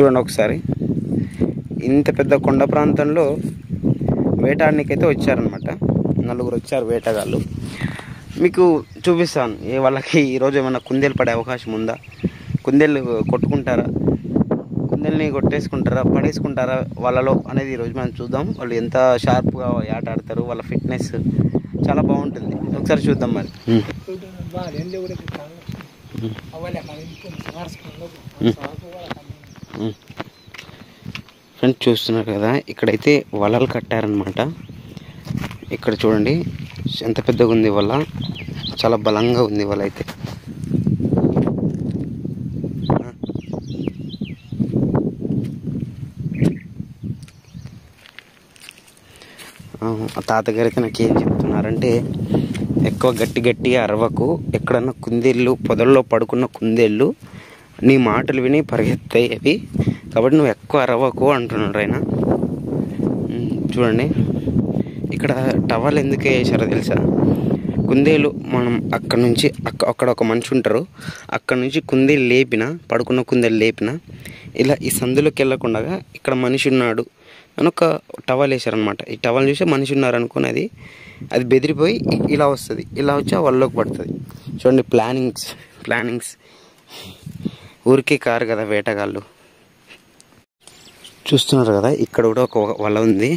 చూడండి ఒకసారి, ఇంత పెద్ద కొండ ప్రాంతంలో వేటాడనికైతే వచ్చారనమాట. నలుగురు వచ్చారు వేటగాళ్ళు. మీకు చూపిస్తాను వాళ్ళకి ఈరోజు ఏమైనా కుందేలు పడే అవకాశం ఉందా, కుందేలు కొట్టుకుంటారా, కుందేల్ని కొట్టేసుకుంటారా, పడేసుకుంటారా వాళ్ళలో అనేది ఈరోజు మనం చూద్దాం. వాళ్ళు ఎంత షార్ప్గా ఆట ఆడతారు, వాళ్ళ ఫిట్నెస్ చాలా బాగుంటుంది. ఒకసారి చూద్దాం మరి. ఫ్రెండ్స్ చూస్తున్నారు కదా, ఇక్కడైతే వలలు కట్టారనమాట. ఇక్కడ చూడండి ఎంత పెద్దగా ఉంది వల, చాలా బలంగా ఉంది వల అయితే. తాతగారు అయితే నాకు ఏం చెప్తున్నారంటే, ఎక్కువ గట్టిగా అరవకు, ఎక్కడన్నా కుందేళ్ళు పొదల్లో పడుకున్న కుందేళ్ళు నీ మాటలు విని పరిగెత్తాయి అవి, కాబట్టి నువ్వు ఎక్కువ అరవకు అంటున్నాడు ఆయన. చూడండి ఇక్కడ టవల్ ఎందుకు వేసారో తెలుసా, కుందేలు మనం అక్కడ నుంచి అక్కడ ఒక మనిషి ఉంటారు, అక్కడ నుంచి కుందేలు లేపిన, పడుకున్న కుందేలు లేపిన ఇలా ఈ సందులోకి వెళ్ళకుండా ఇక్కడ మనిషి ఉన్నాడు అని ఒక టవల్ వేసారనమాట. ఈ టవల్ చూసి మనిషి ఉన్నారు అనుకుని అది బెదిరిపోయి ఇలా వస్తుంది, ఇలా వచ్చి ఆ వలలోకి పడుతుంది. చూడండి ప్లానింగ్స్ ఊరికే కారు కదా వేటగాళ్ళు. చూస్తున్నారు కదా, ఇక్కడ కూడా ఒక వల ఉంది.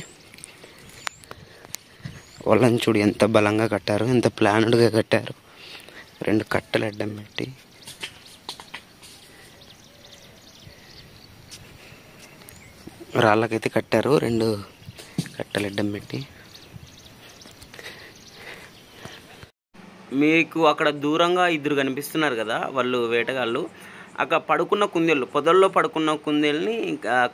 వలని చూడు ఎంత బలంగా కట్టారు, ఎంత ప్లాన్డ్గా కట్టారు. 2 కట్టెలు అడ్డం పెట్టి రాళ్ళకైతే కట్టారు, 2 కట్టెలు అడ్డం పెట్టి. మీకు అక్కడ దూరంగా 2 కనిపిస్తున్నారు కదా, వాళ్ళు వేటగాళ్ళు. అక్కడ పడుకున్న కుందేళ్ళు, పొదల్లో పడుకున్న కుందేళ్ళని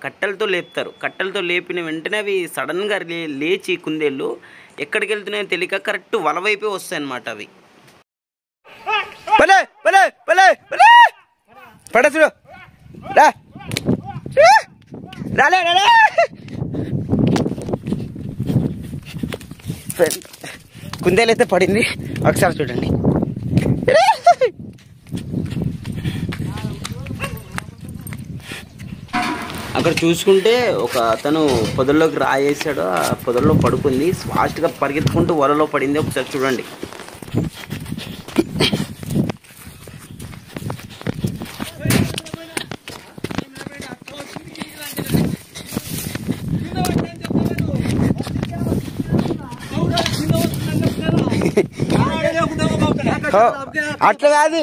కట్టెలతో లేపుతారు. కట్టెలతో లేపిన వెంటనే అవి సడన్గా లేచి కుందేళ్ళు ఎక్కడికి వెళ్తున్నాయో తెలియక కరెక్ట్ వల వైపే వస్తాయి అన్నమాట. అవి కుందేలు అయితే పడింది, ఒకసారి చూడండి. అక్కడ చూసుకుంటే ఒక అతను పొదల్లోకి రాయేసాడు, ఆ పొదల్లో పడుకుంది, ఫాస్ట్గా పరిగెత్తుకుంటూ వలలో పడింది. ఒకసారి చూడండి. అట్లా కాదు,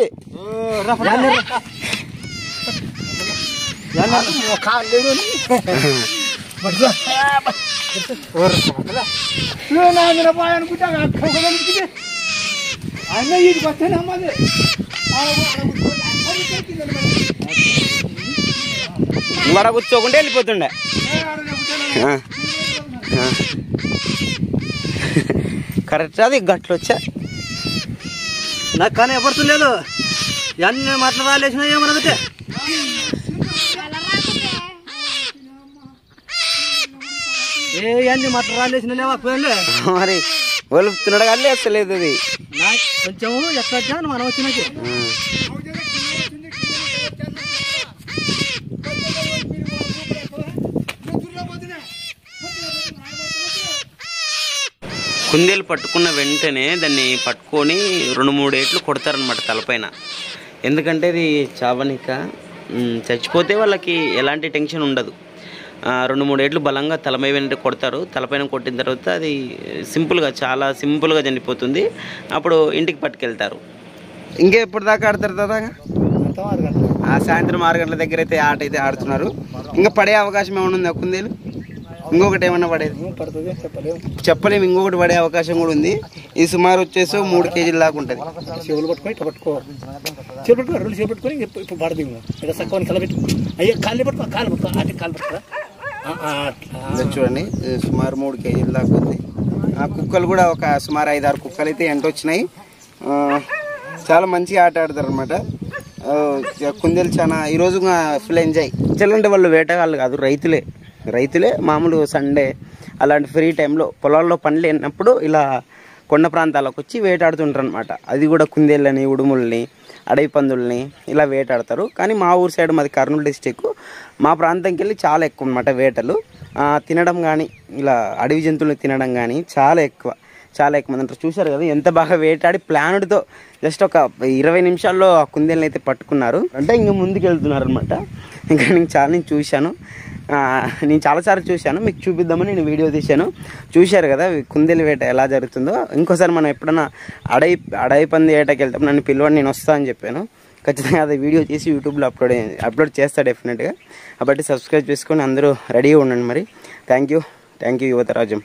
వడ కూర్చోకుంటే వెళ్ళిపోతుండే. కరెక్ట్, అది గట్లు వచ్చా నాకు కానీ ఎవరులేదు, అన్నీ మాట్లాడాలేసినా ఏమనగతే అన్ని మాట్లాడాలేసిన లేవా పోయింది. మరి వలుపుతున్నాడు కానీ వేస్తలేదు అది కొంచెము ఎట్లా మనం వచ్చినకి. కుందేలు పట్టుకున్న వెంటనే దాన్ని పట్టుకొని 2-3 ఏట్లు కొడతారనమాట తలపైన. ఎందుకంటే అది చావనిక, చచ్చిపోతే వాళ్ళకి ఎలాంటి టెన్షన్ ఉండదు. 2-3 ఏట్లు బలంగా తలపై వెంట కొడతారు. తలపైన కొట్టిన తర్వాత అది చాలా సింపుల్గా చనిపోతుంది. అప్పుడు ఇంటికి పట్టుకెళ్తారు. ఇంకా ఎప్పుడు దాకా ఆడతారు దాదాగా? సాయంత్రం 6 గంటల దగ్గర అయితే ఆట అయితే ఆడుతున్నారు. ఇంకా పడే అవకాశం ఏమైనా ఉందా కుందేలు? ఇంకొకటి ఏమన్నా పడేది చెప్పలేము. ఇంకొకటి పడే అవకాశం కూడా ఉంది. ఇది సుమారు వచ్చేసి 3 కేజీల దాకా ఉంటుంది. చెవులు పట్టుకొని ఇట్లా పట్టుకో, చెవులు పట్టుకో, 2 చెవులు పెట్టుకొని ఇప్పుడు పడదు. ఇక్కడ సక్కని కల పెట్టు, అయ్యో కాళ్ళు పట్టుకో, కాలు పట్టుకో, అటు కాలు పట్టుకో. చూడండి సుమారు 3 కేజీల దాకా ఉంది. ఆ కుక్కలు కూడా ఒక సుమారు 5-6 కుక్కలు అయితే ఎంటొచ్చినాయి. చాలా మంచిగా ఆట ఆడతారు అనమాట. కుందేలు చాలా ఈరోజు ఫుల్ ఎంజాయ్. చెల్లంటే వాళ్ళు వేటగాళ్ళు కాదు, రైతులే మామూలు సండే అలాంటి ఫ్రీ టైంలో పొలాల్లో పనులు లేనప్పుడు ఇలా కొండ ప్రాంతాలకు వచ్చి వేటాడుతుంటారు అనమాట. అది కూడా కుందేళ్ళని, ఉడుముల్ని, అడవి పందుల్ని ఇలా వేటాడతారు. కానీ మా ఊరు సైడ్, మాది కర్నూలు డిస్టిక్, మా ప్రాంతంకి వెళ్ళి చాలా ఎక్కువ అనమాట వేటలు. తినడం కానీ, ఇలా అడవి జంతువులను తినడం కానీ చాలా ఎక్కువ మంది అంటారు. చూశారు కదా ఎంత బాగా వేటాడి ప్లానుడ్తో జస్ట్ ఒక 20 నిమిషాల్లో ఆ కుందేళ్ళని అయితే పట్టుకున్నారు. అంటే ఇంకా ముందుకు వెళ్తున్నారు అనమాట. ఇంకా నేను చూశాను, నేను చాలాసార్లు చూశాను, మీకు చూపిద్దామని నేను వీడియో తీశాను. చూశారు కదా కుందేలు వేట ఎలా జరుగుతుందో. ఇంకోసారి మనం ఎప్పుడన్నా అడవి పంది వేటకి వెళ్తాం, నన్ను పిలవండి, నేను వస్తా అని చెప్పాను. ఖచ్చితంగా అది వీడియో చేసి యూట్యూబ్లో అప్లోడ్ చేస్తా డెఫినెట్గా. కాబట్టి సబ్స్క్రైబ్ చేసుకొని అందరూ రెడీగా ఉండండి. మరి థ్యాంక్ యూ యువతరాజం.